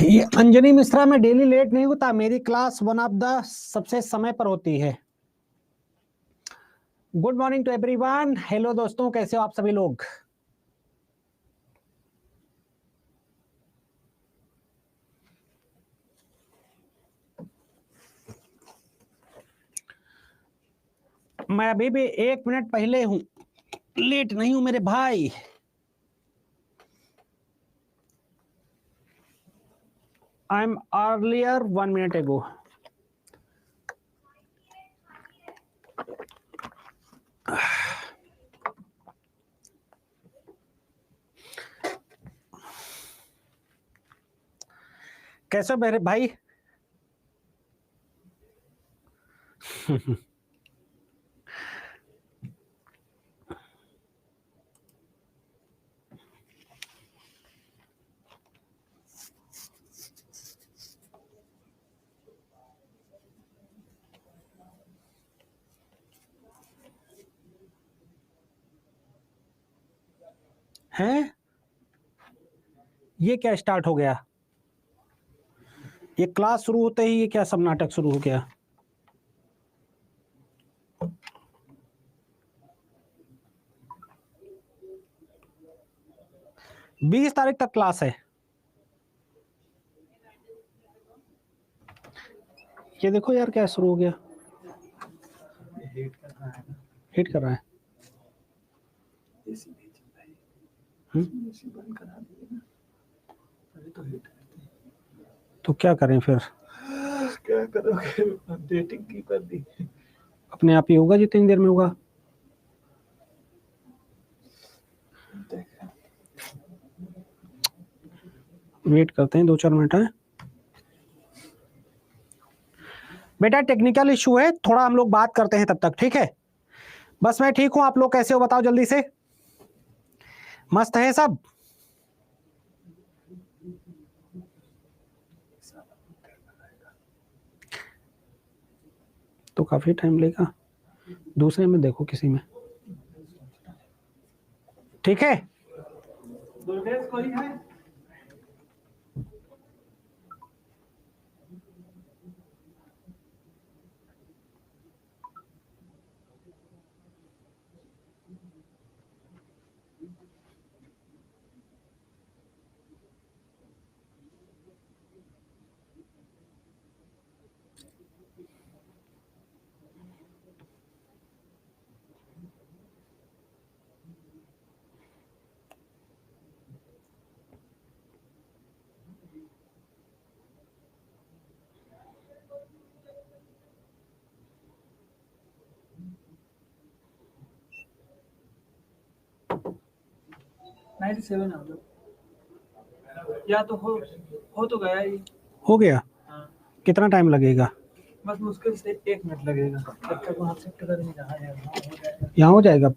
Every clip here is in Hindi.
ये अंजनी मिश्रा में डेली लेट नहीं होता, मेरी क्लास वन ऑफ द सबसे समय पर होती है। Good morning to everyone. Hello दोस्तों, कैसे हो आप सभी लोग? मैं अभी भी 1 मिनट पहले हूं, लेट नहीं हूं मेरे भाई। I am earlier 1 minute ago। कैसे हो मेरे भाई? हैं? ये क्या स्टार्ट हो गया? ये क्लास शुरू होते ही ये क्या सब नाटक शुरू हो गया? 20 तारीख तक क्लास है। ये देखो यार, क्या शुरू हो गया? हिट कर रहा है। तो क्या करें फिर? क्या करोगे? अपडेटिंग की कर दी। अपने आप ही होगा जितनी देर में होगा। वेट करते हैं 2-4 मिनट है। बेटा टेक्निकल इशू है, थोड़ा हम लोग बात करते हैं तब तक, ठीक है? बस मैं ठीक हूं, आप लोग कैसे हो बताओ जल्दी से। मस्त है सब? तो काफी टाइम लेगा, दूसरे में देखो किसी में, ठीक है? कोई है? या तो हो तो गया ही। हो गया? हाँ। कितना टाइम लगेगा? बस मुश्किल से 1 मिनट लगेगा, जब तक वहाँ शिफ्ट करने जाएगा। यहाँ हो जाएगा?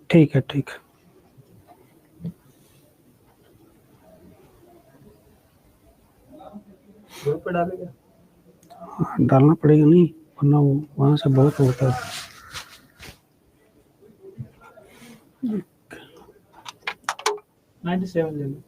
ठीक है, ठीक। ग्रुप पे डालेगा? डालना पड़ेगा, नहीं वरना वो वहां से बहुत होता है। 97 ले लो।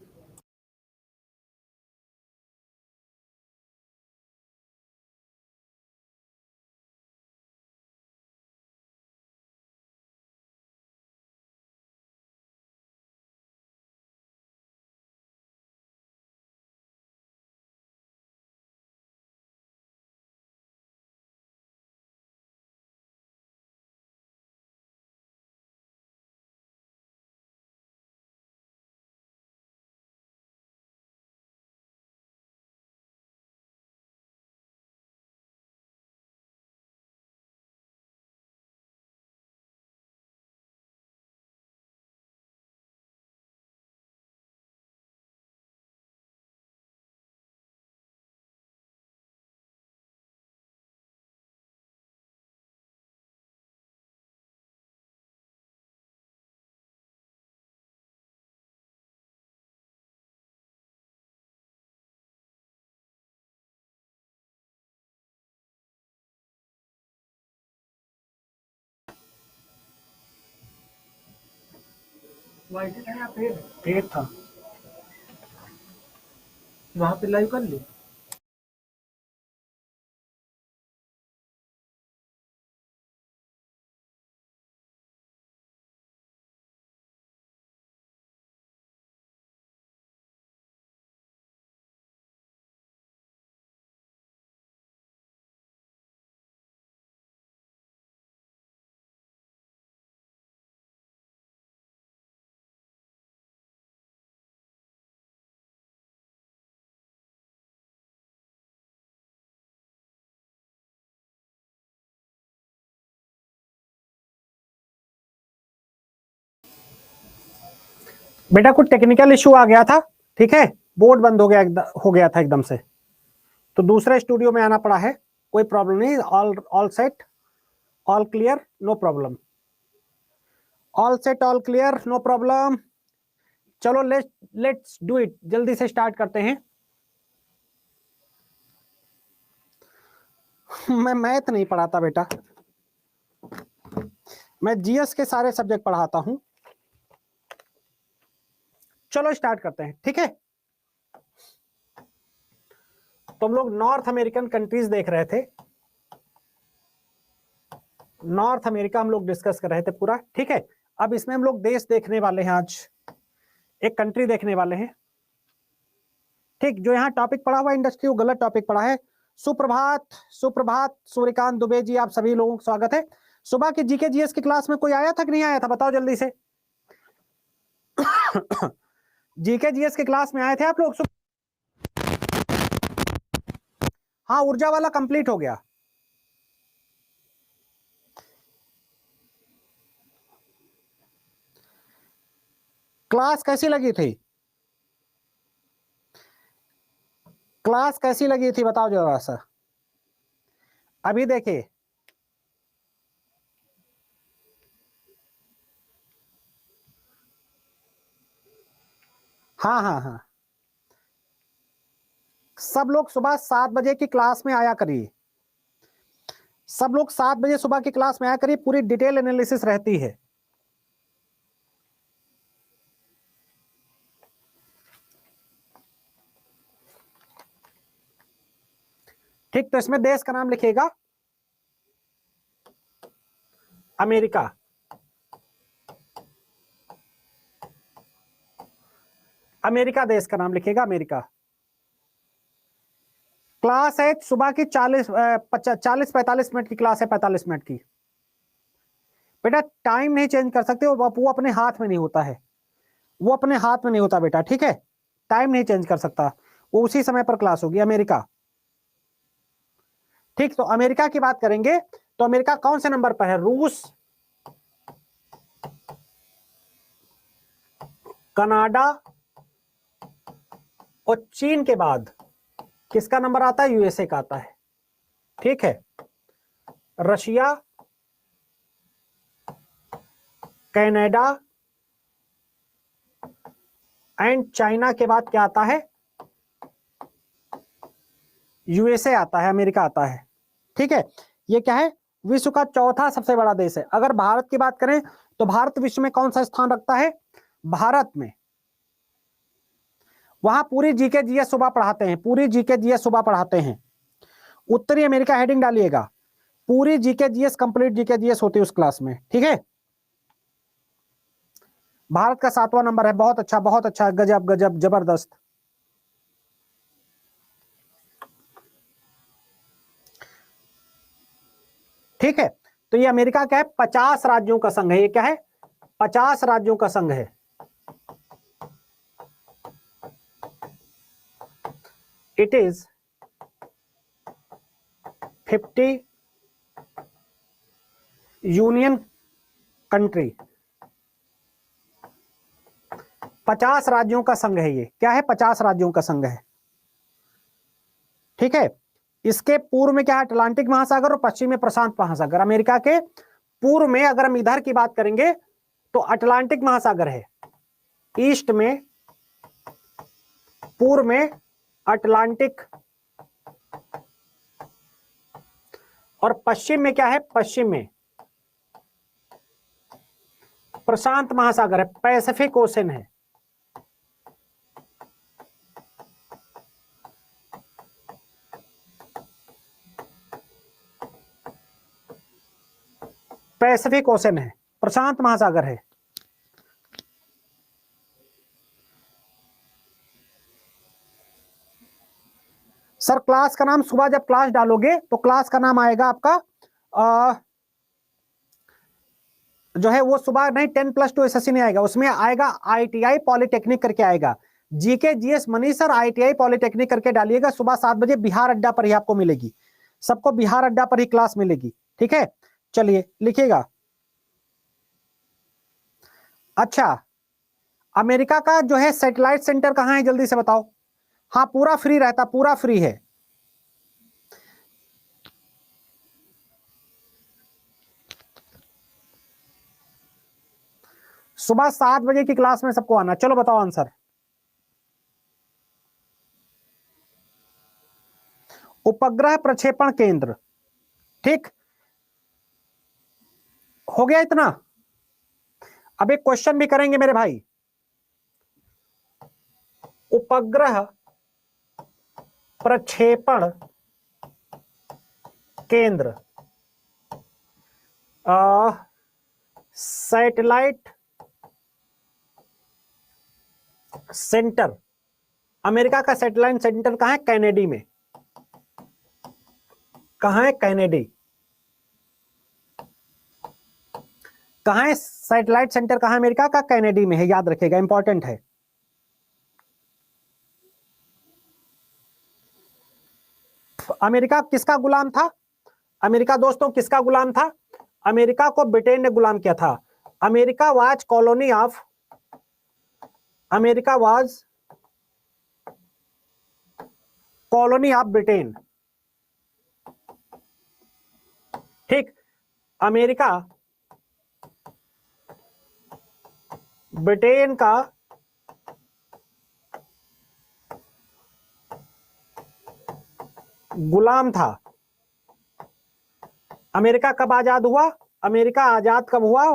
वाइट था या पेड़? पेड़ था। वहां पे लाइव कर ली। बेटा कुछ टेक्निकल इश्यू आ गया था, ठीक है, बोर्ड बंद हो गया था एकदम से, तो दूसरे स्टूडियो में आना पड़ा है। कोई प्रॉब्लम नहीं, all set, all clear, no problem, all set, all clear, no problem. चलो लेट्स डू इट, जल्दी से स्टार्ट करते हैं। मैं मैथ नहीं पढ़ाता बेटा, मैं जीएस के सारे सब्जेक्ट पढ़ाता हूं। चलो स्टार्ट करते हैं, ठीक है। तो हम लोग नॉर्थ अमेरिकन कंट्रीज देख रहे थे, नॉर्थ अमेरिका हम लोग डिस्कस कर रहे थे पूरा, ठीक है। अब इसमें हम लोग देश देखने वाले हैं, आज एक कंट्री देखने वाले हैं, ठीक। जो यहाँ टॉपिक पढ़ा हुआ इंडस्ट्री वो गलत टॉपिक पढ़ा है। सुप्रभात, सुप्रभात सूर्यकांत दुबे जी, आप सभी लोगों का स्वागत है। सुबह की जीके जीएस की क्लास में कोई आया था कि नहीं आया था, बताओ जल्दी से। जीके जीएस की क्लास में आए थे आप लोग? हाँ, ऊर्जा वाला कंप्लीट हो गया। क्लास कैसी लगी थी? क्लास कैसी लगी थी बताओ जरा सा। अभी देखिए, हाँ हाँ हाँ, सब लोग सुबह 7 बजे की क्लास में आया करिए, सब लोग 7 बजे सुबह की क्लास में आया करिए, पूरी डिटेल एनालिसिस रहती है। ठीक, तो इसमें देश का नाम लिखिएगा अमेरिका, अमेरिका देश का नाम लिखिएगा अमेरिका। क्लास है सुबह की 40-45 मिनट की क्लास है, 45 मिनट की। बेटा टाइम नहीं चेंज कर सकते, वो अपने हाथ में नहीं होता है, वो अपने हाथ में नहीं होता बेटा, ठीक है। टाइम नहीं चेंज कर सकता, वो उसी समय पर क्लास होगी अमेरिका। ठीक, तो अमेरिका की बात करेंगे तो अमेरिका कौन से नंबर पर है? रूस, कनाडा और चीन के बाद किसका नंबर आता है? यूएसए का आता है, ठीक है। रशिया, कनाडा एंड चाइना के बाद क्या आता है? यूएसए आता है, अमेरिका आता है, ठीक है। ये क्या है? विश्व का चौथा सबसे बड़ा देश है। अगर भारत की बात करें तो भारत विश्व में कौन सा स्थान रखता है? भारत में, वहां पूरी जीके जीएस सुबह पढ़ाते हैं, पूरी जीके जीएस सुबह पढ़ाते हैं। उत्तरी अमेरिका हेडिंग डालिएगा, पूरी GK GS complete GK GS होती है उस क्लास में, ठीक है। भारत का 7वां नंबर है, बहुत अच्छा, बहुत अच्छा, गजब गजब, जबरदस्त। ठीक है, तो ये अमेरिका क्या है? 50 राज्यों का संघ है। ये क्या है? 50 राज्यों का संघ है। इट इज 50 यूनियन कंट्री, 50 राज्यों का संघ है। ये क्या है? 50 राज्यों का संघ है, ठीक है। इसके पूर्व में क्या है? अटलांटिक महासागर और पश्चिम में प्रशांत महासागर। अमेरिका के पूर्व में अगर हम इधर की बात करेंगे तो अटलांटिक महासागर है, ईस्ट में, पूर्व में अटलांटिक, और पश्चिम में क्या है? पश्चिम में प्रशांत महासागर है, पैसिफिक ओशन है। पैसिफिक ओशन है, प्रशांत महासागर है। सर क्लास का नाम सुबह जब क्लास डालोगे तो क्लास का नाम आएगा आपका जो है वो सुबह नहीं 10+2 एसएससी नहीं आएगा, उसमें आएगा आईटीआई पॉलिटेक्निक करके आएगा। GK GS Manish sir ITI polytechnic करके डालिएगा, सुबह 7 बजे बिहार अड्डा पर ही आपको मिलेगी, सबको बिहार अड्डा पर ही क्लास मिलेगी। ठीक है, चलिए लिखिएगा। अच्छा, अमेरिका का जो है सैटेलाइट सेंटर कहां है जल्दी से बताओ। हाँ पूरा फ्री रहता, पूरा फ्री है। सुबह 7 बजे की क्लास में सबको आना। चलो बताओ आंसर। उपग्रह प्रक्षेपण केंद्र। ठीक हो गया इतना। अब एक क्वेश्चन भी करेंगे मेरे भाई। उपग्रह प्रक्षेपण केंद्र, सैटेलाइट सेंटर, अमेरिका का सैटेलाइट सेंटर कहां है? कैनेडी में। कहां है? कैनेडी। कहां है सैटेलाइट सेंटर? कहां है अमेरिका का? कैनेडी में है, याद रखिएगा, इंपॉर्टेंट है। अमेरिका किसका गुलाम था? अमेरिका दोस्तों किसका गुलाम था? अमेरिका को ब्रिटेन ने गुलाम किया था। America was colony of, America was colony of Britain. ठीक, अमेरिका ब्रिटेन का गुलाम था। अमेरिका कब आजाद हुआ? अमेरिका आजाद कब हुआ?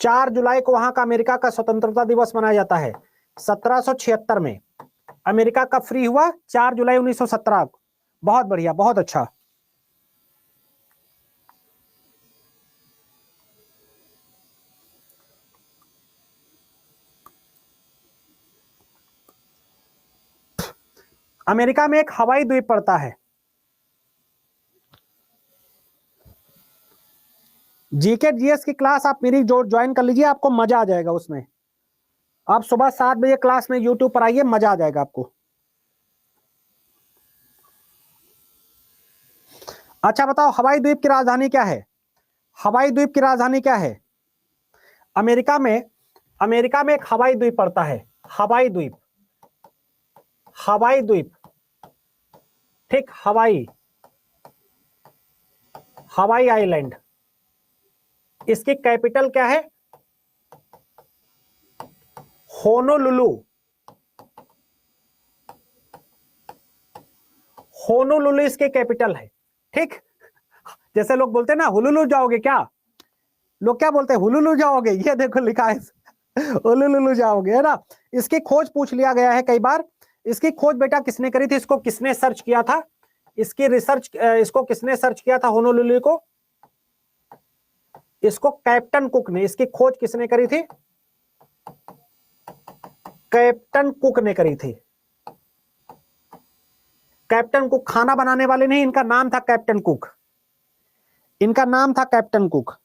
4 जुलाई को वहां का अमेरिका का स्वतंत्रता दिवस मनाया जाता है। 1776 में अमेरिका कब फ्री हुआ? 4 जुलाई 1917 को। बहुत बढ़िया, बहुत अच्छा। अमेरिका में एक हवाई द्वीप पड़ता है। जीके जीएस की क्लास आप मेरी जो ज्वाइन कर लीजिए, आपको मजा आ जाएगा उसमें। आप सुबह 7 बजे क्लास में यूट्यूब पर आइए, मजा आ जाएगा आपको। अच्छा बताओ, हवाई द्वीप की राजधानी क्या है? हवाई द्वीप की राजधानी क्या है? अमेरिका में एक हवाई द्वीप पड़ता है। हवाई द्वीप, हवाई द्वीप। ठीक, हवाई, हवाई आइलैंड। इसकी कैपिटल क्या है? होनोलुलु। होनोलुलु इसके कैपिटल है। ठीक, जैसे लोग बोलते हैं ना हुलुलु जाओगे क्या, लोग क्या बोलते हैं? हुलुलु जाओगे। ये देखो लिखा है हुलुलु जाओगे, है ना। इसकी खोज पूछ लिया गया है कई बार। इसकी खोज बेटा किसने करी थी? इसको किसने सर्च किया था? इसकी रिसर्च, इसको किसने सर्च किया था होनोलुलु को? इसको कैप्टन कुक ने। इसकी खोज किसने करी थी? कैप्टन कुक ने करी थी। कैप्टन कुक खाना बनाने वाले नहीं, इनका नाम था कैप्टन कुक। इनका नाम था कैप्टन कुक।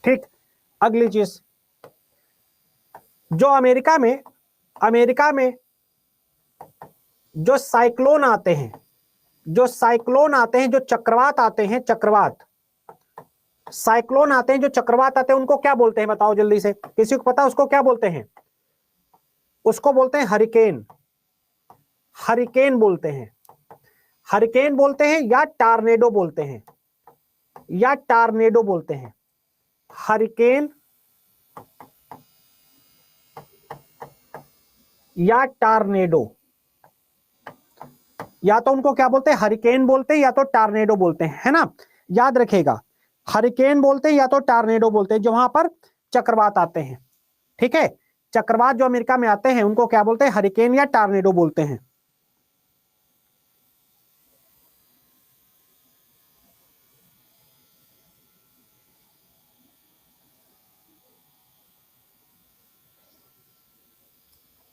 ठीक, अगली चीज, जो अमेरिका में जो साइक्लोन आते हैं, जो साइक्लोन आते हैं, जो चक्रवात आते हैं, चक्रवात, साइक्लोन आते हैं, जो चक्रवात आते हैं, उनको क्या बोलते हैं बताओ जल्दी से। किसी को पता उसको क्या बोलते हैं? उसको बोलते हैं हरिकेन। हरिकेन बोलते हैं, हरिकेन बोलते हैं या टार्नेडो बोलते हैं। या टार्नेडो बोलते हैं। हरिकेन या टार्नेडो, या तो उनको क्या बोलते हैं, हरिकेन बोलते हैं या तो टार्नेडो बोलते हैं, है ना। याद रखिएगा, हरिकेन बोलते हैं या तो टार्नेडो बोलते हैं, जो वहां पर चक्रवात आते हैं। ठीक है, चक्रवात जो अमेरिका में आते हैं उनको क्या बोलते हैं, हरिकेन या टार्नेडो बोलते हैं।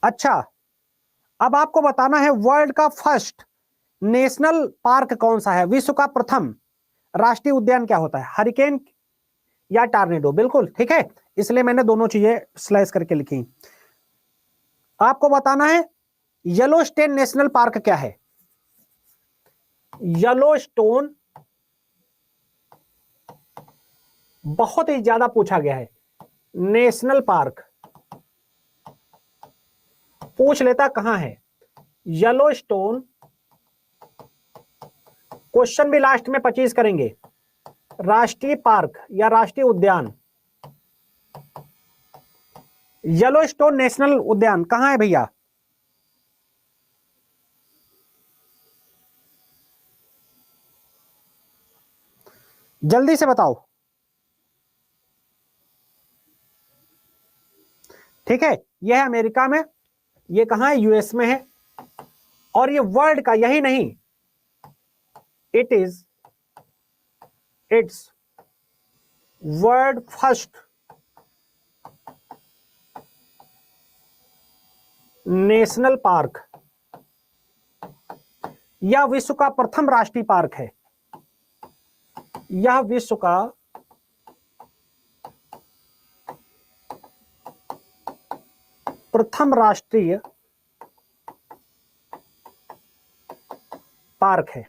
अच्छा, अब आपको बताना है वर्ल्ड का फर्स्ट नेशनल पार्क कौन सा है, विश्व का प्रथम राष्ट्रीय उद्यान क्या होता है, हरिकेन या टार्नेडो। बिल्कुल ठीक है, इसलिए मैंने दोनों चीजें स्लाइस करके लिखी। आपको बताना है येलोस्टोन नेशनल पार्क क्या है। येलोस्टोन बहुत ही ज्यादा पूछा गया है, नेशनल पार्क पूछ लेता कहां है येलोस्टोन, क्वेश्चन भी लास्ट में 25 करेंगे। राष्ट्रीय पार्क या राष्ट्रीय उद्यान, येलोस्टोन नेशनल उद्यान कहां है भैया। जल्दी से बताओ। ठीक है, यह है अमेरिका में, ये कहां है, यूएस में है, और ये वर्ल्ड का यही नहीं, it's world first national park यह विश्व का प्रथम राष्ट्रीय पार्क है। यह विश्व का प्रथम राष्ट्रीय पार्क है।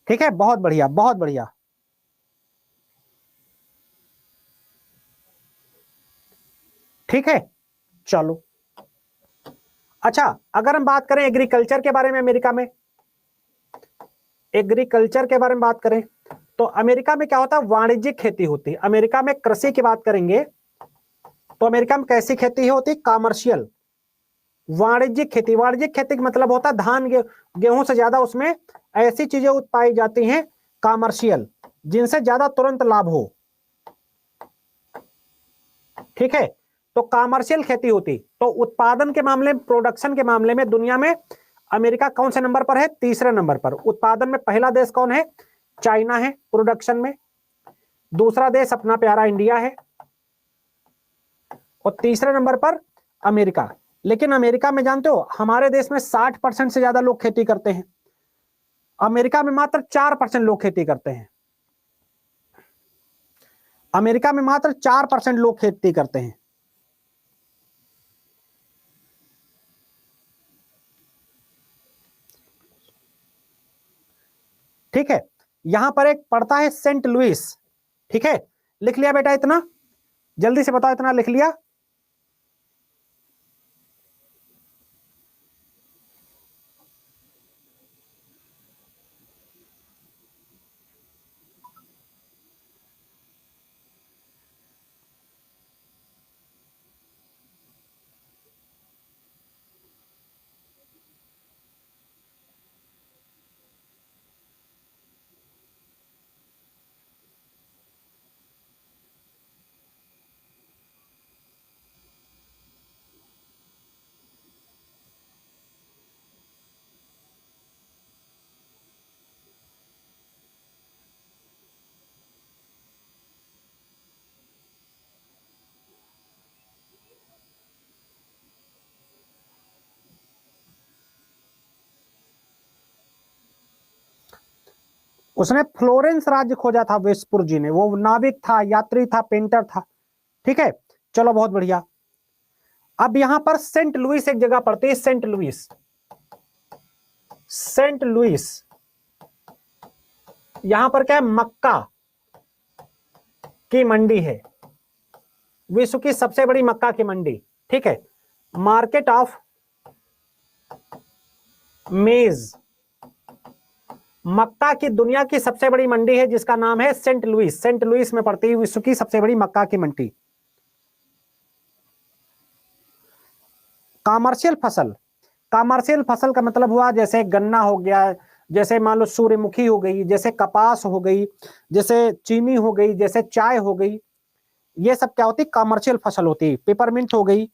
ठीक है, बहुत बढ़िया बहुत बढ़िया। ठीक है, चलो। अच्छा, अगर हम बात करें एग्रीकल्चर के बारे में, अमेरिका में एग्रीकल्चर के बारे में बात करें तो अमेरिका में क्या होता है, वाणिज्यिक खेती होती है। अमेरिका में कृषि की बात करेंगे तो अमेरिका में कैसी खेती होती है, कॉमर्शियल, वाणिज्यिक खेती। वाणिज्यिक खेती का मतलब होता है धान गेहूं से ज्यादा उसमें ऐसी चीजें उत्पाई जाती हैं कॉमर्शियल, जिनसे ज्यादा तुरंत लाभ हो। ठीक है, तो कॉमर्शियल खेती होती। तो उत्पादन के मामले में, प्रोडक्शन के मामले में दुनिया में अमेरिका कौन से नंबर पर है, तीसरे नंबर पर। उत्पादन में पहला देश कौन है, चाइना है प्रोडक्शन में, दूसरा देश अपना प्यारा इंडिया है, और तीसरे नंबर पर अमेरिका। लेकिन अमेरिका में जानते हो हमारे देश में 60% से ज्यादा लोग खेती करते हैं, अमेरिका में मात्र 4% लोग खेती करते हैं। अमेरिका में मात्र 4% लोग खेती करते हैं। ठीक है, यहां पर एक पड़ता है सेंट लुइस। ठीक है, लिख लिया बेटा इतना, जल्दी से बताओ, इतना लिख लिया। उसने फ्लोरेंस राज्य खोजा था वेस्पुर जी ने, वो नाविक था, यात्री था, पेंटर था। ठीक है, चलो बहुत बढ़िया। अब यहां पर सेंट लुइस एक जगह पड़ती है, सेंट लुइस। सेंट लुइस यहां पर क्या है, मक्का की मंडी है, विश्व की सबसे बड़ी मक्का की मंडी। ठीक है, मार्केट ऑफ मेज मक्का की दुनिया की सबसे बड़ी मंडी है जिसका नाम है सेंट लुइस। सेंट लुइस में पड़ती है विश्व की सबसे बड़ी मक्का की मंडी। कॉमर्शियल फसल, कॉमर्शियल फसल का मतलब हुआ जैसे गन्ना हो गया, जैसे मान लो सूर्यमुखी हो गई, जैसे कपास हो गई, जैसे चीनी हो गई, जैसे चाय हो गई, ये सब क्या होती है? कॉमर्शियल फसल होती है। पेपरमिंट हो गई।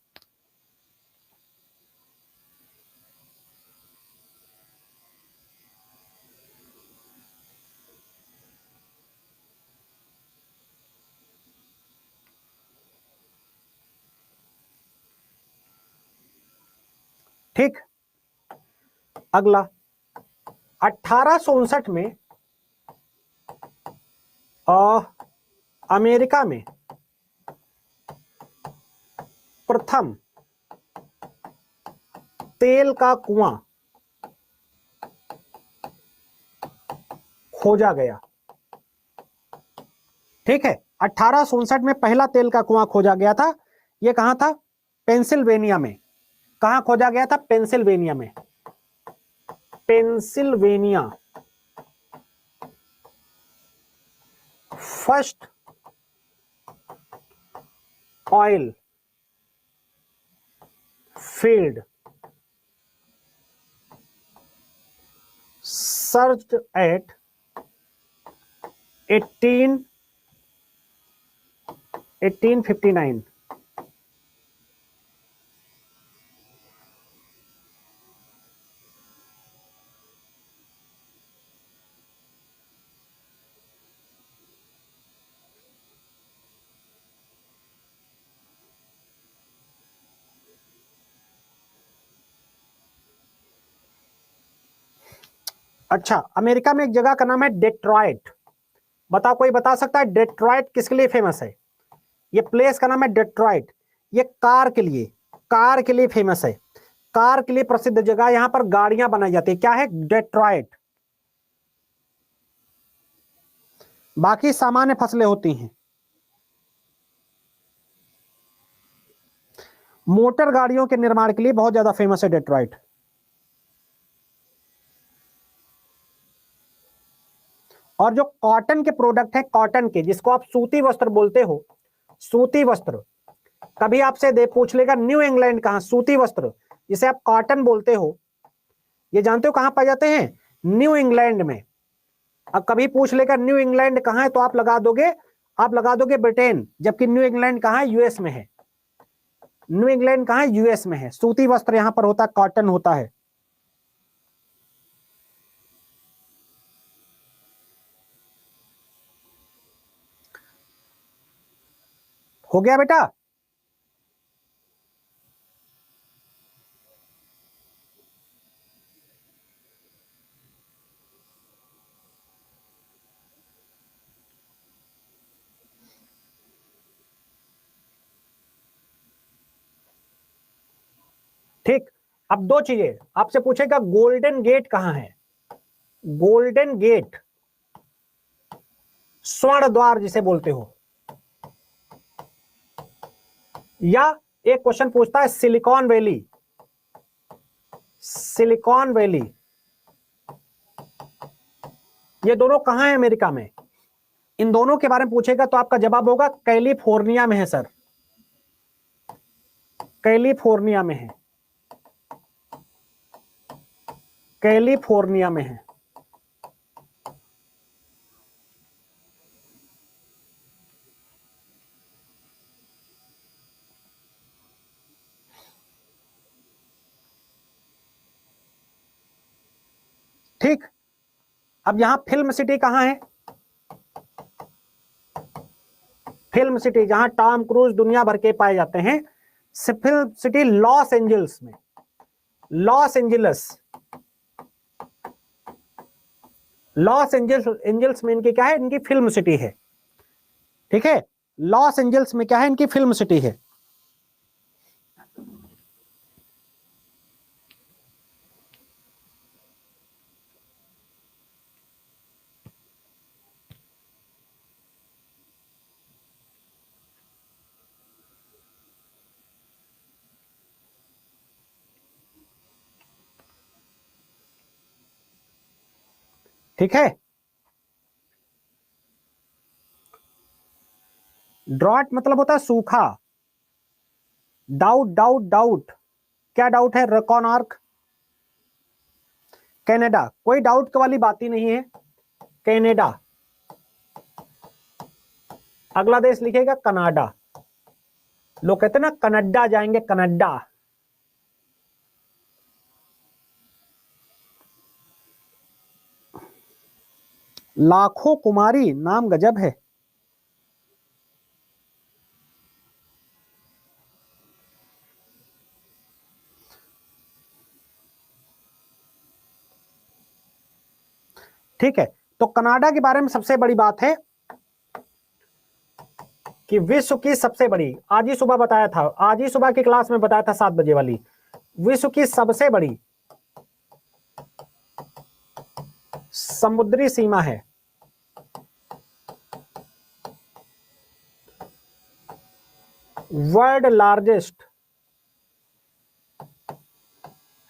ठीक, अगला 1859 में अमेरिका में प्रथम तेल का कुआं खोजा गया। ठीक है, 1859 में पहला तेल का कुआं खोजा गया था। यह कहां था? पेंसिल्वेनिया में। कहां खोजा गया था? पेंसिल्वेनिया में। Pennsylvania. First oil field search eight 1859। अच्छा, अमेरिका में एक जगह का नाम है डेट्रॉइट। बताओ, कोई बता सकता है डेट्रॉइट किसके लिए फेमस है? ये प्लेस का नाम है डेट्रॉइट। ये कार के लिए, कार के लिए फेमस है। कार के लिए प्रसिद्ध जगह, यहां पर गाड़ियां बनाई जाती है। क्या है? डेट्रॉइट। बाकी सामान्य फसलें होती हैं। मोटर गाड़ियों के निर्माण के लिए बहुत ज्यादा फेमस है डेट्रॉइट। और जो कॉटन के प्रोडक्ट है, कॉटन के, जिसको आप सूती वस्त्र बोलते हो, सूती वस्त्र, कभी आपसे दे पूछ लेगा न्यू इंग्लैंड कहां? सूती वस्त्र जिसे आप कॉटन बोलते हो, ये जानते हो कहां पाए जाते हैं? न्यू इंग्लैंड में। अब कभी पूछ लेगा न्यू इंग्लैंड कहां है, तो आप लगा दोगे ब्रिटेन, जबकि न्यू इंग्लैंड कहां है? यूएस में है। न्यू इंग्लैंड कहां है? यूएस में है। सूती वस्त्र यहां पर होता है, कॉटन होता है। हो गया बेटा? ठीक, अब दो चीजें आपसे पूछेगा, गोल्डन गेट कहां है? गोल्डन गेट, स्वर्ण द्वार जिसे बोलते हो। या एक क्वेश्चन पूछता है सिलिकॉन वैली, सिलिकॉन वैली, ये दोनों कहां है अमेरिका में? इन दोनों के बारे में पूछेगा तो आपका जवाब होगा कैलिफोर्निया में है सर, कैलिफोर्निया में है, कैलिफोर्निया में है। ठीक, अब यहां फिल्म सिटी कहां है? फिल्म सिटी जहां टॉम क्रूज दुनिया भर के पाए जाते हैं, फिल्म सिटी लॉस एंजल्स में। लॉस एंजल्स, लॉस एंजल्स, एंजल्स में इनकी क्या है? इनकी फिल्म सिटी है। ठीक है, लॉस एंजल्स में क्या है? इनकी फिल्म सिटी है। ठीक है। ड्रॉट मतलब होता है सूखा। डाउट डाउट डाउट, क्या डाउट है? कोणार्क, कनाडा, कोई डाउट वाली बात ही नहीं है। कनाडा। अगला देश लिखेगा कनाडा। लोग कहते हैं ना कनाडा जाएंगे, कनाडा। लाखों कुमारी, नाम गजब है। ठीक है, तो कनाडा के बारे में सबसे बड़ी बात है कि विश्व की सबसे बड़ी, आज ही सुबह बताया था, आज ही सुबह की क्लास में बताया था 7 बजे वाली, विश्व की सबसे बड़ी समुद्री सीमा है वर्ल्ड लार्जेस्ट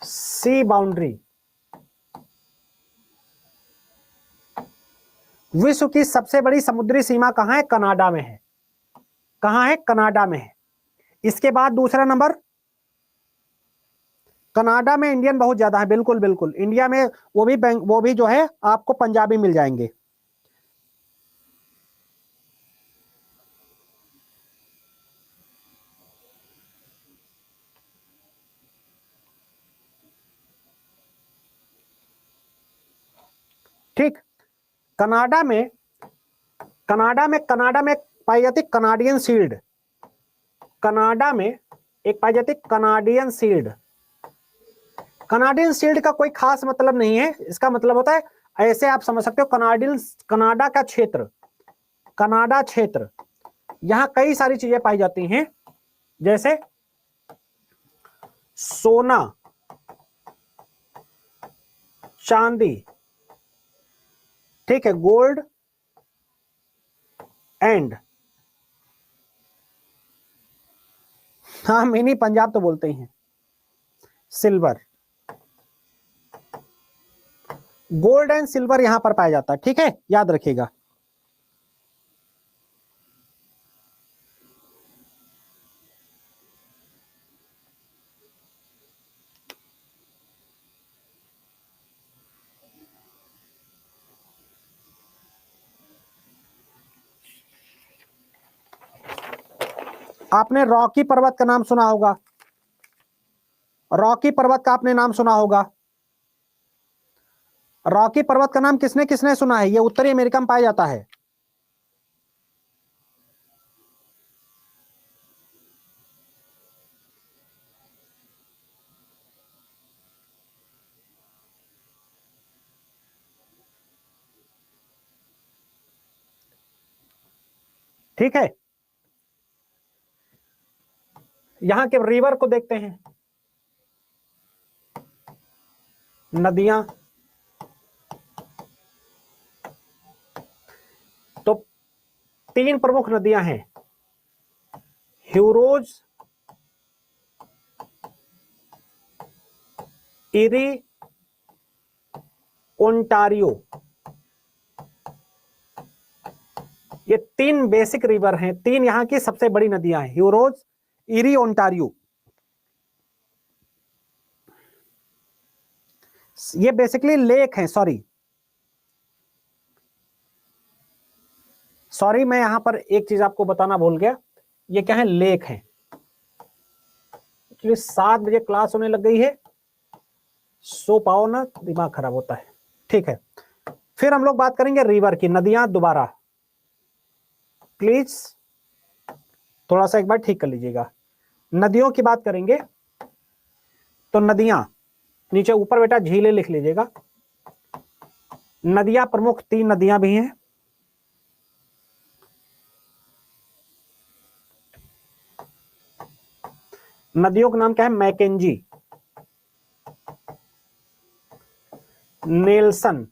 सी बाउंड्री। विश्व की सबसे बड़ी समुद्री सीमा कहां है? कनाडा में है। कहां है? कनाडा में है। इसके बाद दूसरा नंबर, कनाडा में इंडियन बहुत ज्यादा है। बिल्कुल बिल्कुल, इंडिया में वो भी जो है आपको पंजाबी मिल जाएंगे। ठीक, कनाडा में पाई जाती कनाडियन सील्ड। कनाडा में एक पाई जाती कनाडियन सील्ड। कनाडियन सील्ड का कोई खास मतलब नहीं है, इसका मतलब होता है, ऐसे आप समझ सकते हो, कनाडा का क्षेत्र, कनाडा क्षेत्र, यहां कई सारी चीजें पाई जाती हैं, जैसे सोना, चांदी, ठीक है, गोल्ड एंड, हाँ मिनी पंजाब तो बोलते ही हैं, सिल्वर। गोल्ड एंड सिल्वर यहां पर पाया जाता है। ठीक है, याद रखिएगा। आपने रॉकी पर्वत का नाम सुना होगा, रॉकी पर्वत का आपने नाम सुना होगा। रॉकी पर्वत का नाम किसने किसने सुना है? ये उत्तरी अमेरिका में पाया जाता है। ठीक है, यहां के रिवर को देखते हैं, नदियां। तो 3 प्रमुख नदियां हैं, ह्यूरोज, इरी, ओंटारियो। ये 3 बेसिक रिवर हैं, 3 यहां की सबसे बड़ी नदियां हैं, ह्यूरोज, इरी, ओंटारियो। ये बेसिकली लेक हैं। सॉरी मैं यहां पर एक चीज आपको बताना भूल गया, ये क्या है? लेक है। एक्चुअली 7 बजे क्लास होने लग गई है, सो पाओ ना, दिमाग खराब होता है। ठीक है, फिर हम लोग बात करेंगे रिवर की, नदियां दोबारा। प्लीज थोड़ा सा एक बार ठीक कर लीजिएगा। नदियों की बात करेंगे तो नदियां, नीचे ऊपर बेटा झीलें लिख लीजिएगा। नदियां प्रमुख 3 नदियां भी हैं, नदियों का नाम क्या है? Mackenzie, Nelson,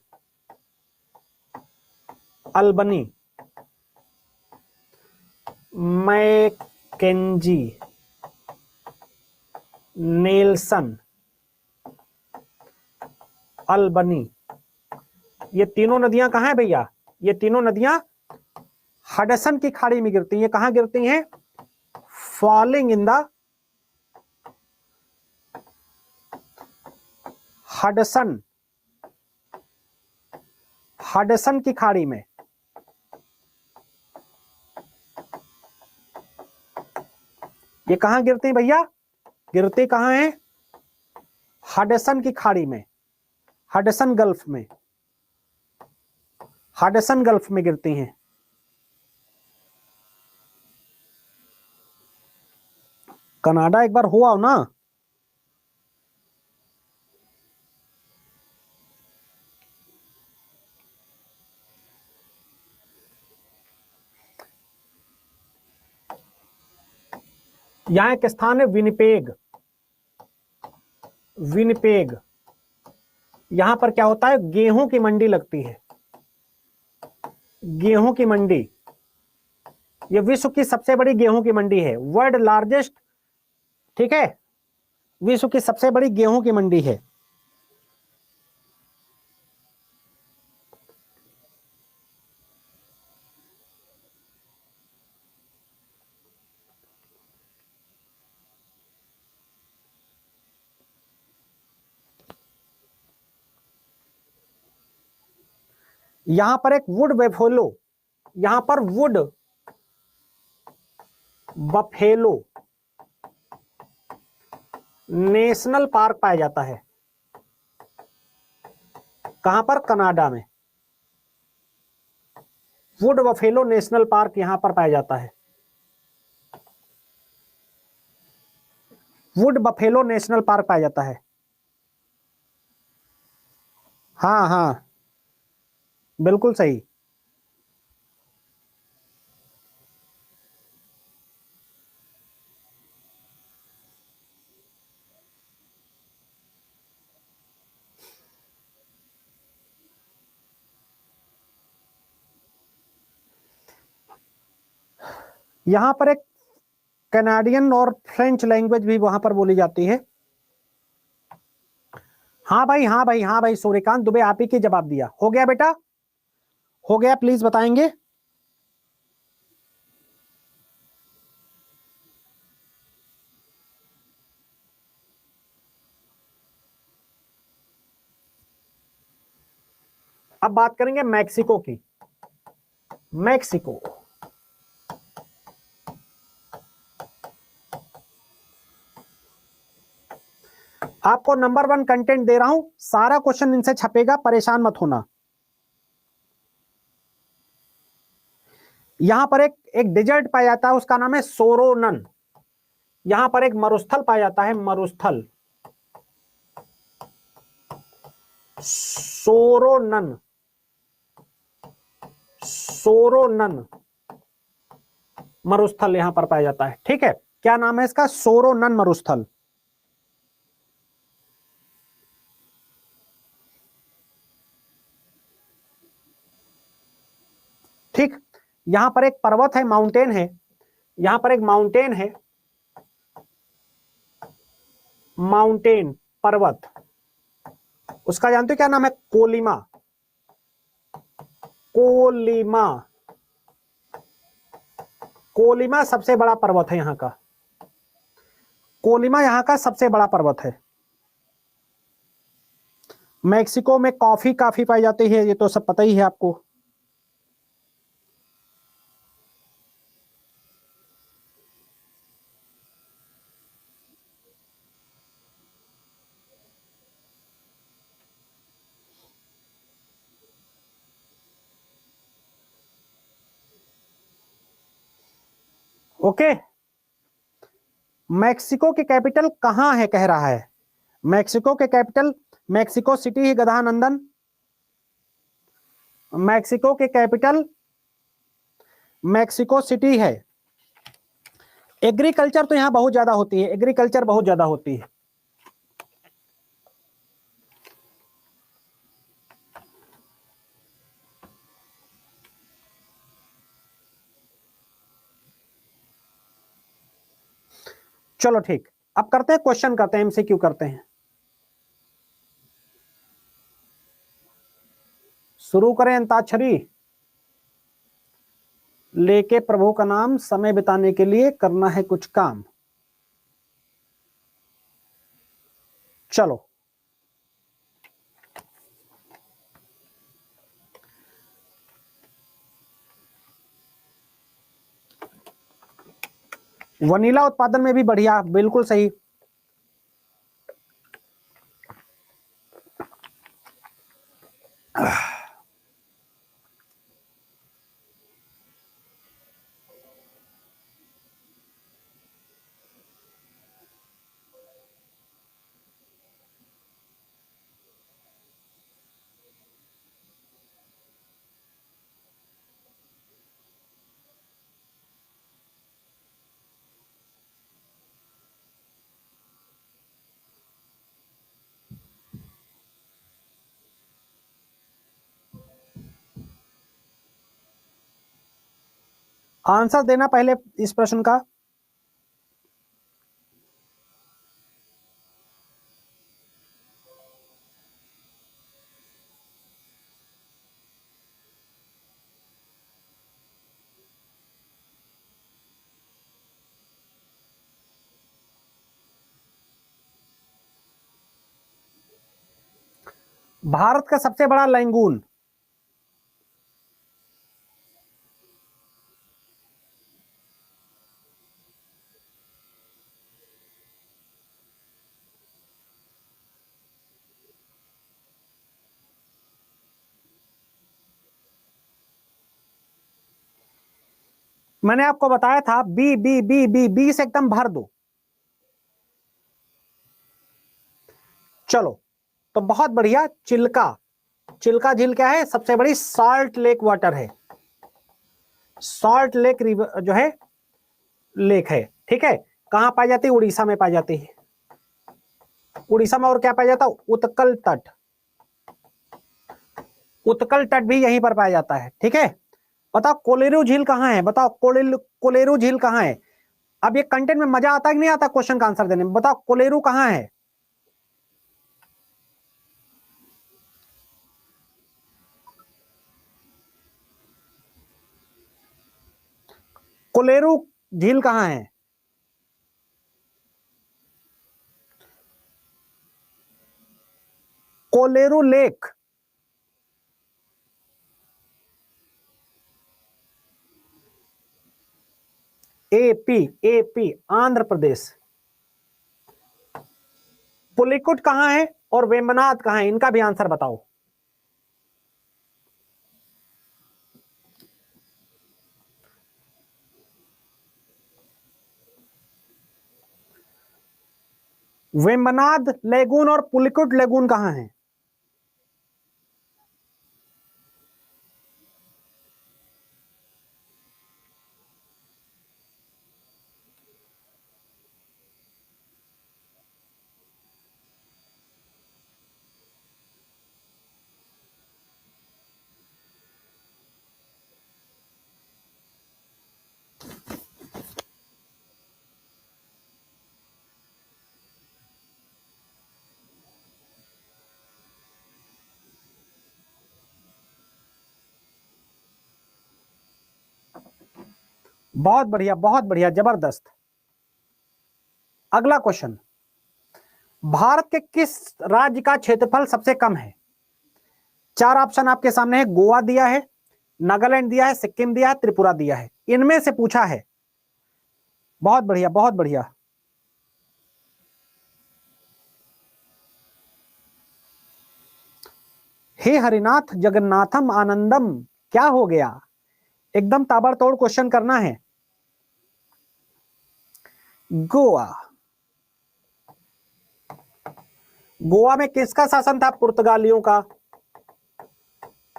Albany, Mackenzie, Nelson, Albany. ये तीनों नदियां कहाँ है भैया? ये तीनों नदियां हडसन की खाड़ी में गिरती हैं। कहां गिरती हैं? Falling in the Hudson, Hudson की खाड़ी में। ये कहां गिरती हैं भैया? गिरती कहां है? हडसन की खाड़ी में, हडसन गल्फ में, हडसन गल्फ में गिरती हैं। कनाडा एक बार हुआ हो ना? यहां एक स्थान है विनिपेग, विनिपेग। यहां पर क्या होता है? गेहूं की मंडी लगती है, गेहूं की मंडी। ये विश्व की सबसे बड़ी गेहूं की मंडी है, वर्ल्ड लार्जेस्ट, ठीक है, विश्व की सबसे बड़ी गेहूं की मंडी है। यहां पर एक वुड बफेलो, यहां पर वुड बफेलो नेशनल पार्क पाया जाता है। कहां पर? कनाडा में वुड बफेलो नेशनल पार्क यहां पर पाया जाता है। वुड बफेलो नेशनल पार्क पाया जाता है। हाँ हाँ, बिल्कुल सही। यहां पर एक कनाडियन और फ्रेंच लैंग्वेज भी वहां पर बोली जाती है। हाँ भाई, हाँ भाई, हाँ भाई, सूर्यकांत दुबे आप ही की जवाब दिया। हो गया बेटा, हो गया, प्लीज बताएंगे। अब बात करेंगे मैक्सिको की। मैक्सिको, आपको नंबर 1 कंटेंट दे रहा हूं, सारा क्वेश्चन इनसे छपेगा, परेशान मत होना। यहां पर एक डिजर्ट पाया जाता है, उसका नाम है सोरोनन। यहां पर एक मरुस्थल पाया जाता है, मरुस्थल, सोरोनन, सोरोनन मरुस्थल यहां पर पाया जाता है। ठीक है, क्या नाम है इसका? सोरोनन मरुस्थल। ठीक, यहां पर एक पर्वत है, माउंटेन है, यहां पर एक माउंटेन है, माउंटेन पर्वत, उसका जानते हो क्या नाम है? कोलिमा, कोलिमा, कोलिमा सबसे बड़ा पर्वत है यहां का। कोलिमा यहां का सबसे बड़ा पर्वत है। मैक्सिको में कॉफी काफी पाई जाती है, ये तो सब पता ही है आपको। ओके, मैक्सिको की कैपिटल कहां है कह रहा है? मैक्सिको के कैपिटल, मैक्सिको सिटी है गधानंदन। मैक्सिको के कैपिटल मैक्सिको सिटी है। एग्रीकल्चर तो यहां बहुत ज्यादा होती है, एग्रीकल्चर बहुत ज्यादा होती है। चलो ठीक, अब करते हैं क्वेश्चन, करते हैं एमसीक्यू करते हैं। शुरू करें अंताक्षरी। लेके प्रभु का नाम, समय बिताने के लिए करना है कुछ काम। चलो वनीला उत्पादन में भी बढ़िया, बिल्कुल सही। आंसर देना पहले इस प्रश्न का। भारत का सबसे बड़ा लैंगून। मैंने आपको बताया था B B B B B से एकदम भर दो। चलो तो बहुत बढ़िया। चिल्का, चिल्का झील क्या है? सबसे बड़ी सॉल्ट लेक वाटर है, सॉल्ट लेक रिवर जो है लेक है, ठीक है। कहां पाई जाती है? उड़ीसा में पाई जाती है। उड़ीसा में और क्या पाया जाता है? उत्कल तट, उत्कल तट भी यहीं पर पाया जाता है, ठीक है। बताओ कोलेरू झील कहां है? बताओ कोलेरू झील कहां है? अब ये कंटेंट में मजा आता है कि नहीं आता क्वेश्चन का आंसर देने में? बताओ कोलेरू कहां है? कोलेरू झील कहां है? Kolleru lake, AP, AP Andhra Pradesh. Pulicat कहां है और वेम्बनाड कहां है? इनका भी आंसर बताओ। वेम्बनाड लेगून और पुलिकुट लेगून कहां है? बहुत बढ़िया, बहुत बढ़िया, जबरदस्त। अगला क्वेश्चन, भारत के किस राज्य का क्षेत्रफल सबसे कम है? चार ऑप्शन आपके सामने है। गोवा दिया है, नागालैंड दिया है, सिक्किम दिया है, त्रिपुरा दिया है। इनमें से पूछा है। बहुत बढ़िया, बहुत बढ़िया। हे हरिनाथ जगन्नाथम आनंदम, क्या हो गया? एकदम ताबड़तोड़ क्वेश्चन करना है। गोवा, गोवा में किसका शासन था? पुर्तगालियों का,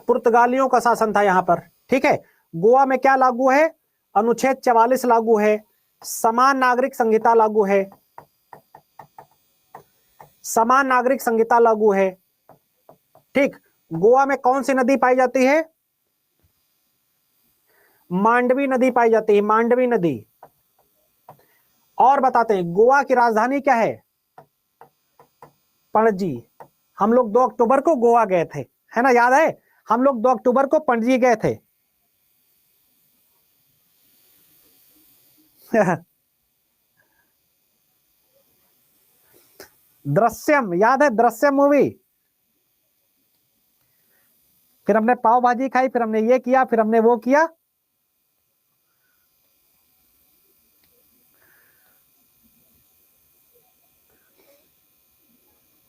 पुर्तगालियों का शासन था यहां पर, ठीक है। गोवा में क्या लागू है? अनुच्छेद 44 लागू है, समान नागरिक संहिता लागू है, समान नागरिक संहिता लागू है, ठीक। गोवा में कौन सी नदी पाई जाती है? मांडवी नदी पाई जाती है, मांडवी नदी। और बताते हैं गोवा की राजधानी क्या है? पणजी। हम लोग 2 अक्टूबर को गोवा गए थे, है ना, याद है? हम लोग 2 अक्टूबर को पणजी गए थे। दृश्यम याद है, दृश्यम मूवी। फिर हमने पाव भाजी खाई, फिर हमने ये किया, फिर हमने वो किया।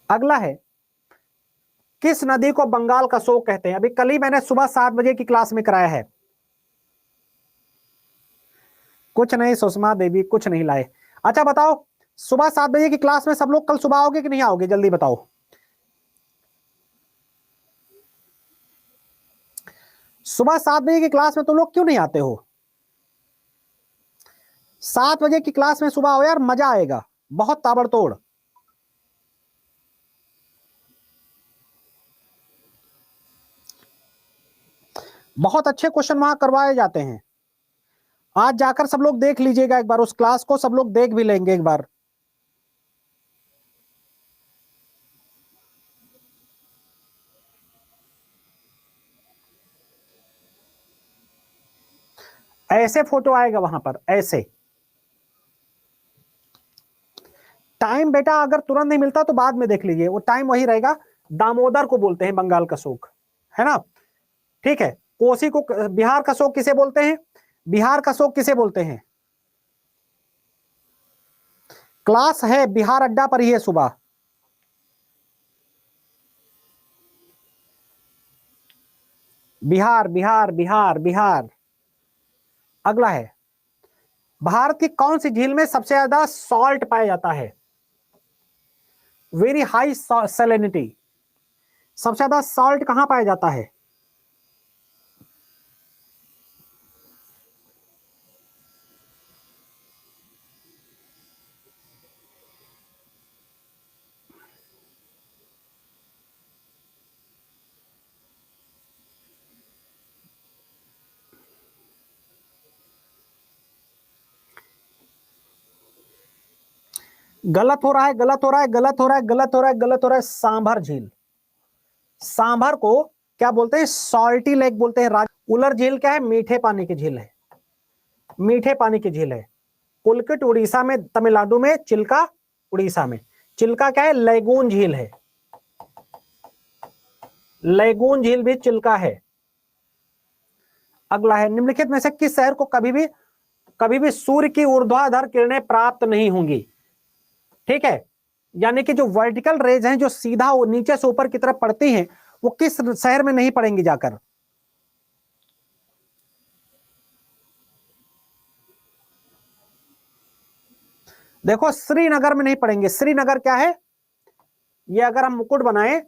अगला है, किस नदी को बंगाल का शोक कहते हैं? अभी कल ही मैंने सुबह 7 बजे की क्लास में कराया है। कुछ नहीं सुषमा देवी, कुछ नहीं लाए। अच्छा बताओ, सुबह 7 बजे की क्लास में सब लोग कल सुबह आओगे कि नहीं आओगे? जल्दी बताओ। सुबह 7 बजे की क्लास में तुम लोग क्यों नहीं आते हो? 7 बजे की क्लास में सुबह आओ यार, मजा आएगा, बहुत ताबड़तोड़। बहुत अच्छे क्वेश्चन वहां करवाए जाते हैं। आज जाकर सब लोग देख लीजिएगा एक बार, उस क्लास को सब लोग देख भी लेंगे एक बार। ऐसे फोटो आएगा वहां पर, ऐसे। टाइम बेटा अगर तुरंत नहीं मिलता तो बाद में देख लीजिए, वो टाइम वही रहेगा। दामोदर को बोलते हैं बंगाल का शोक, है ना? ठीक है। कोसी को बिहार का शोक किसे बोलते हैं? बिहार का शोक किसे बोलते हैं? क्लास है बिहार अड्डा पर ही है सुबह। बिहार बिहार बिहार बिहार। अगला है, भारत की कौन सी झील में सबसे ज्यादा सॉल्ट पाया जाता है? Very high salinity. सबसे ज्यादा सॉल्ट कहां पाया जाता है? गलत हो रहा है, गलत हो रहा है, गलत हो रहा है, गलत हो रहा है, गलत हो रहा है। सांभर झील। सांभर को क्या बोलते हैं? सॉल्टी लेक बोलते हैं। उलर झील क्या है? मीठे पानी की झील है, मीठे पानी की झील है। पुलकिट उड़ीसा में, तमिलनाडु में। चिल्का उड़ीसा में। चिल्का क्या है? लैगून झील है। लैगून झील भी चिल्का है। अगला है, निम्नलिखित में से किस शहर को कभी भी सूर्य की ऊर्ध्वाधर किरणें प्राप्त नहीं होंगी? ठीक है, यानी कि जो वर्टिकल रेज हैं, जो सीधा नीचे से ऊपर की तरफ पड़ती हैं, वो किस शहर में नहीं पड़ेंगी जाकर? देखो, श्रीनगर में नहीं पड़ेंगे। श्रीनगर क्या है? ये अगर हम मुकुट बनाए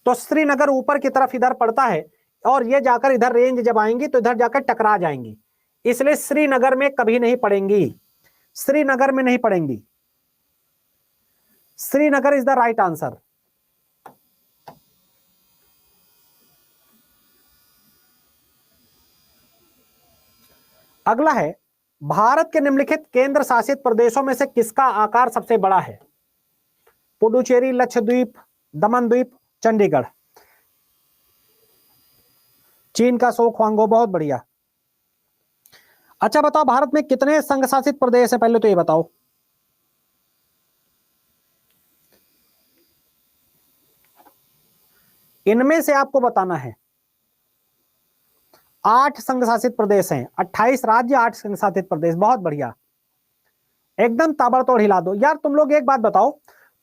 तो श्रीनगर ऊपर की तरफ इधर पड़ता है, और ये जाकर इधर रेंज जब आएंगी तो इधर जाकर टकरा जाएंगी, इसलिए श्रीनगर में कभी नहीं पड़ेंगी। श्रीनगर में नहीं पड़ेंगी। Srinagar is the right answer. अगला है, भारत के निम्नलिखित केंद्र शासित प्रदेशों में से किसका आकार सबसे बड़ा है? पुडुचेरी, लक्षद्वीप, दमन द्वीप, चंडीगढ़। चीन का शो ख्वांगो, बहुत बढ़िया। अच्छा बताओ, भारत में कितने संघ शासित प्रदेश है? पहले तो ये बताओ। इनमें से आपको बताना है। 8 संघ शासित प्रदेश हैं। 28 राज्य, 8 संघ शासित प्रदेश। बहुत बढ़िया, एकदम ताबड़तोड़ हिला दो यार। तुम लोग एक बात बताओ,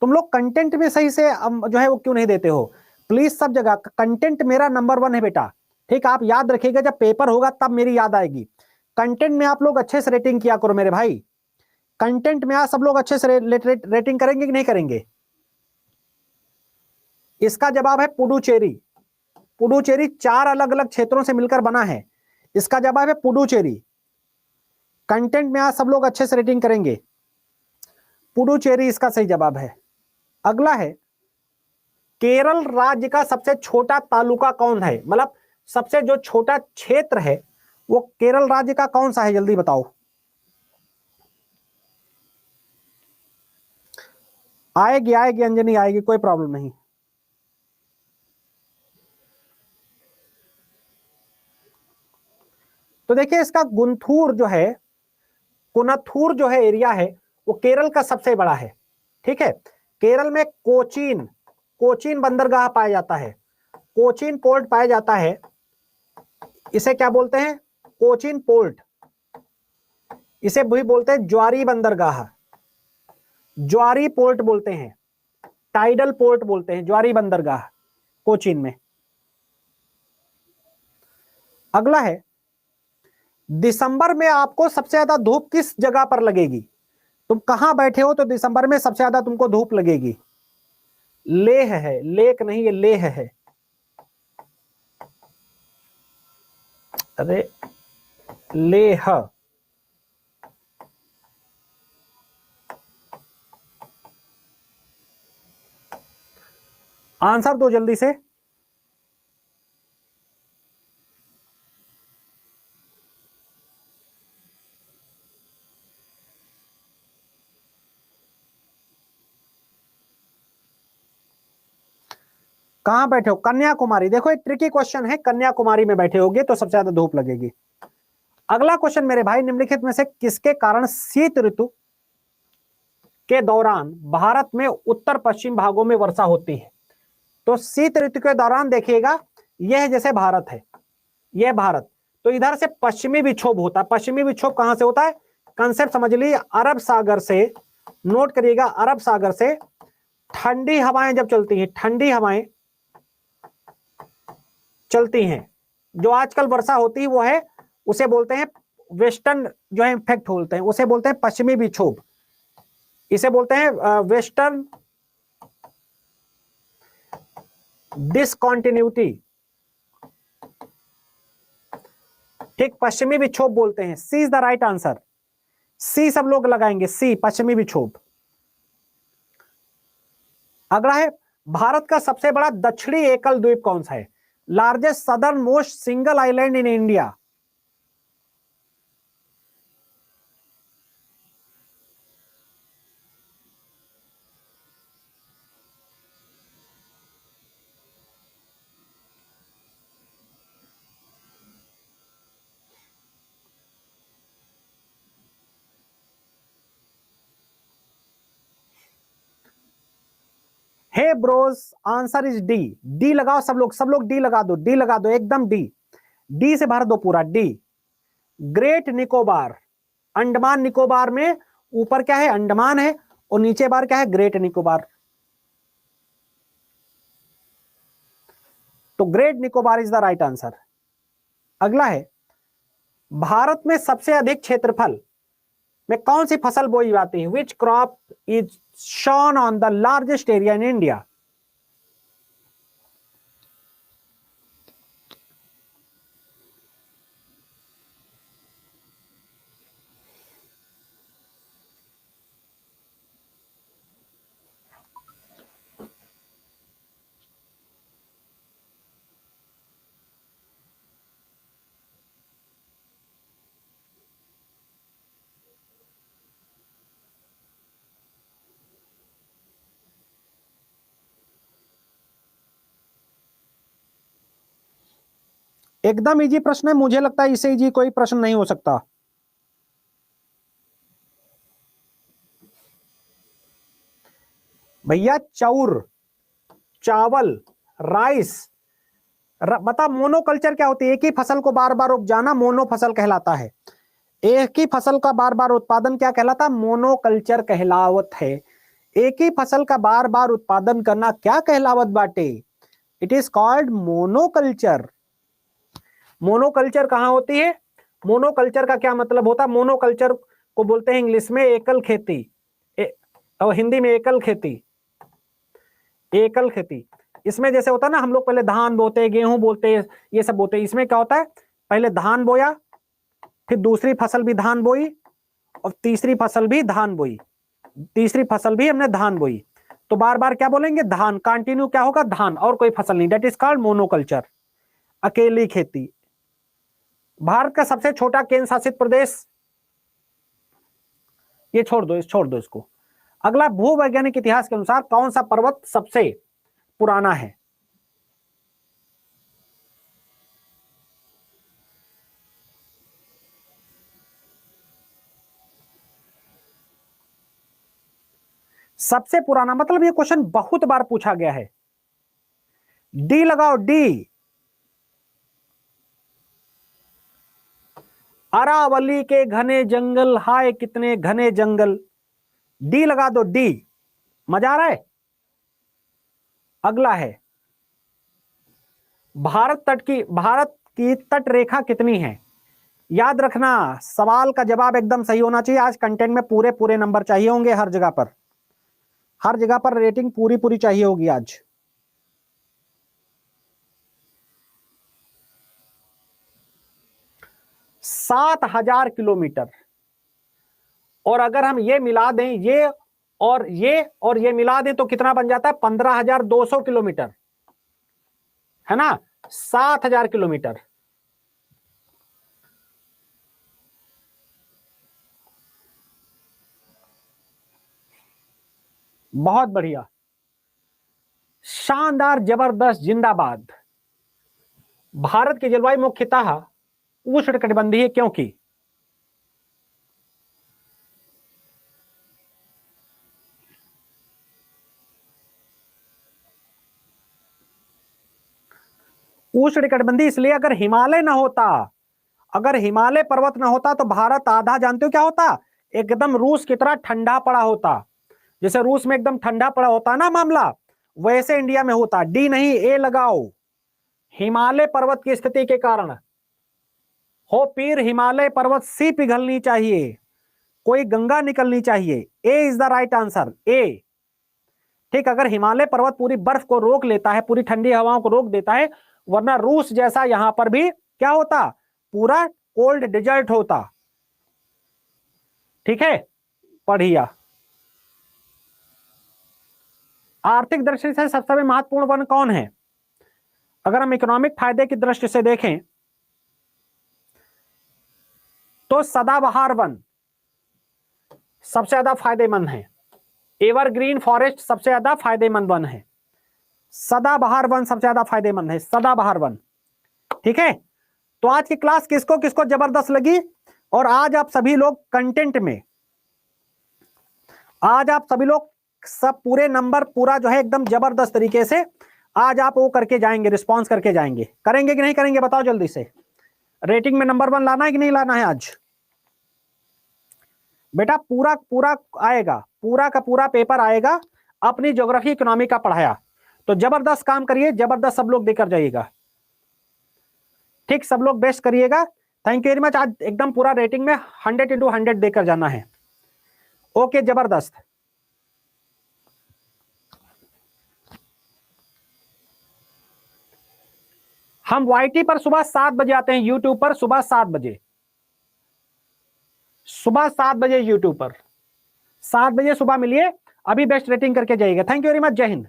तुम लोग कंटेंट में सही से जो है वो क्यों नहीं देते हो? प्लीज सब जगह कंटेंट मेरा नंबर 1 है बेटा। ठीक, आप याद रखिएगा, जब पेपर होगा तब मेरी याद आएगी। कंटेंट में आप लोग अच्छे से रेटिंग किया करो मेरे भाई। कंटेंट में आज सब लोग अच्छे से रेटिंग करेंगे कि नहीं करेंगे? इसका जवाब है पुडुचेरी। पुडुचेरी 4 अलग अलग क्षेत्रों से मिलकर बना है। इसका जवाब है पुडुचेरी। कंटेंट में आज सब लोग अच्छे से रेटिंग करेंगे। पुडुचेरी इसका सही जवाब है। अगला है, केरल राज्य का सबसे छोटा तालुका कौन है? मतलब सबसे जो छोटा क्षेत्र है वो केरल राज्य का कौन सा है? जल्दी बताओ। आएगी आएगी अंजनी, आएगी, कोई प्रॉब्लम नहीं। तो देखिए इसका गुंथूर जो है, कुनथूर जो है एरिया है, वो केरल का सबसे बड़ा है। ठीक है, केरल में कोचीन, कोचीन बंदरगाह पाया जाता है, कोचीन पोर्ट पाया जाता है। इसे क्या बोलते हैं? कोचीन पोर्ट। इसे भी बोलते हैं ज्वारी बंदरगाह, ज्वारी पोर्ट बोलते हैं, टाइडल पोर्ट बोलते हैं, ज्वारी बंदरगाह कोचीन में। अगला है, दिसंबर में आपको सबसे ज्यादा धूप किस जगह पर लगेगी? तुम कहां बैठे हो तो दिसंबर में सबसे ज्यादा तुमको धूप लगेगी? लेह है, लेक नहीं, ये लेह है। अरे लेह, आंसर दो जल्दी से। कहां बैठे हो? कन्याकुमारी। देखो एक ट्रिकी क्वेश्चन है, कन्याकुमारी में बैठे होगे तो सबसे ज्यादा धूप लगेगी। अगला क्वेश्चन मेरे भाई, निम्नलिखित में से किसके कारण शीत ऋतु के दौरान भारत में उत्तर पश्चिम भागों में वर्षा होती है? तो शीत ऋतु के दौरान देखिएगा, यह जैसे भारत है, यह भारत, तो इधर से पश्चिमी विक्षोभ होता है। पश्चिमी विक्षोभ कहां से होता है? कंसेप्ट समझ लीजिए, अरब सागर से, नोट करिएगा, अरब सागर से ठंडी हवाएं जब चलती हैं, ठंडी हवाएं चलती हैं, जो आजकल वर्षा होती है वो है, उसे बोलते हैं वेस्टर्न जो है इफेक्ट बोलते हैं, उसे बोलते हैं पश्चिमी विक्षोभ, इसे बोलते हैं वेस्टर्न डिसकंटिन्यूटी। ठीक, पश्चिमी विक्षोभ बोलते हैं। सी इज द राइट आंसर, सी सब लोग लगाएंगे, सी पश्चिमी विक्षोभ। अगला है, भारत का सबसे बड़ा दक्षिणी एकल द्वीप कौन सा है? Largest southernmost single island in India. Hey bros, answer is D. D लगाओ सब लोग डी लगा दो, डी लगा दो, एकदम डी, डी से भर दो पूरा, डी। ग्रेट निकोबार, अंडमान निकोबार में ऊपर क्या है? अंडमान है, और नीचे बार क्या है? ग्रेट निकोबार। तो great Nicobar is the right answer. अगला है, भारत में सबसे अधिक क्षेत्रफल में कौन सी फसल बोई जाती है? Which crop is shown on the largest area in India? एकदम इजी प्रश्न है, मुझे लगता है इससे इजी कोई प्रश्न नहीं हो सकता। भैया चाउर, चावल, राइस, बता मोनोकल्चर क्या होती है? एक ही फसल को बार बार उपजाना मोनो फसल कहलाता है। एक ही फसल का बार बार उत्पादन क्या कहलाता है? मोनोकल्चर कहलावत है। एक ही फसल का बार बार उत्पादन करना क्या कहलावत बाटे? It is called monoculture. Monoculture कहां होती है? मोनोकल्चर का क्या मतलब होता है? मोनोकल्चर को बोलते हैं इंग्लिश में एकल खेती, और हिंदी में एकल खेती, एकल खेती। इसमें जैसे होता है ना, हम लोग पहले धान बोते, गेहूं बोते, ये सब बोते, इसमें क्या होता है? पहले धान बोया, फिर दूसरी फसल भी धान बोई, और तीसरी फसल भी धान बोई, तीसरी फसल भी हमने धान बोई। तो बार बार क्या बोलेंगे? धान, कंटिन्यू क्या होगा? धान, और कोई फसल नहीं। दैट इज कॉल्ड मोनोकल्चर, अकेली खेती। भारत का सबसे छोटा केंद्र शासित प्रदेश, ये छोड़ दो, छोड़ दो इसको। अगला, भूवैज्ञानिक इतिहास के अनुसार कौन सा पर्वत सबसे पुराना है? सबसे पुराना, मतलब ये क्वेश्चन बहुत बार पूछा गया है। डी लगाओ, डी। अरावली के घने जंगल, हाय कितने घने जंगल। डी लगा दो, डी। मजा आ रहा है। अगला है, भारत की तट रेखा कितनी है? याद रखना, सवाल का जवाब एकदम सही होना चाहिए। आज कंटेंट में पूरे पूरे नंबर चाहिए होंगे, हर जगह पर रेटिंग पूरी पूरी चाहिए होगी आज। सात 7,000 किलोमीटर। और अगर हम ये मिला दें, ये मिला दें तो कितना बन जाता है? 15,200 किलोमीटर, है ना? 7,000 किलोमीटर। बहुत बढ़िया, शानदार, जबरदस्त, जिंदाबाद। भारत की जलवायु मुख्यतः उष्णकटिबंधीय क्योंकि? उष्णकटिबंधीय इसलिए, अगर हिमालय ना होता, अगर हिमालय पर्वत ना होता तो भारत आधा, जानते हो क्या होता? एकदम रूस की तरह ठंडा पड़ा होता। जैसे रूस में एकदम ठंडा पड़ा होता ना मामला, वैसे इंडिया में होता। डी नहीं, ए लगाओ। हिमालय पर्वत की स्थिति के कारण हो पीर हिमालय पर्वत, सी पिघलनी चाहिए, कोई गंगा निकलनी चाहिए। ए इज द राइट आंसर, ए। ठीक, अगर हिमालय पर्वत पूरी बर्फ को रोक लेता है, पूरी ठंडी हवाओं को रोक देता है, वरना रूस जैसा यहां पर भी क्या होता? पूरा कोल्ड डेजर्ट होता। ठीक है, बढ़िया। आर्थिक दृष्टि से सबसे महत्वपूर्ण वन कौन है? अगर हम इकोनॉमिक फायदे की दृष्टि से देखें तो सदाबहार वन सबसे ज्यादा फायदेमंद है। एवरग्रीन फॉरेस्ट सबसे ज्यादा फायदेमंद वन है। सदाबहार वन सबसे ज्यादा फायदेमंद है, सदाबहार वन। ठीक है, तो आज की क्लास किसको किसको जबरदस्त लगी? और आज आप सभी लोग कंटेंट में, आज आप सभी लोग सब पूरे नंबर पूरा जो है एकदम जबरदस्त तरीके से आज आप वो करके जाएंगे, रिस्पॉन्स करके जाएंगे। करेंगे कि नहीं करेंगे बताओ जल्दी से। रेटिंग में नंबर 1 लाना है कि नहीं लाना है आज? बेटा पूरा पूरा आएगा, पूरा का पूरा पेपर आएगा अपनी ज्योग्राफी इकोनॉमी का पढ़ाया। तो जबरदस्त काम करिए, जबरदस्त सब लोग देकर जाइएगा। ठीक, सब लोग बेस्ट करिएगा। Thank you very much. आज एकदम पूरा रेटिंग में 100/100 देकर जाना है। ओके, जबरदस्त। हम YT पर सुबह 7 बजे आते हैं, यूट्यूब पर सुबह 7 बजे, सुबह 7 बजे यूट्यूब पर 7 बजे सुबह मिलिए। अभी बेस्ट रेटिंग करके जाइएगा। थैंक यू वेरी मच, जय हिंद।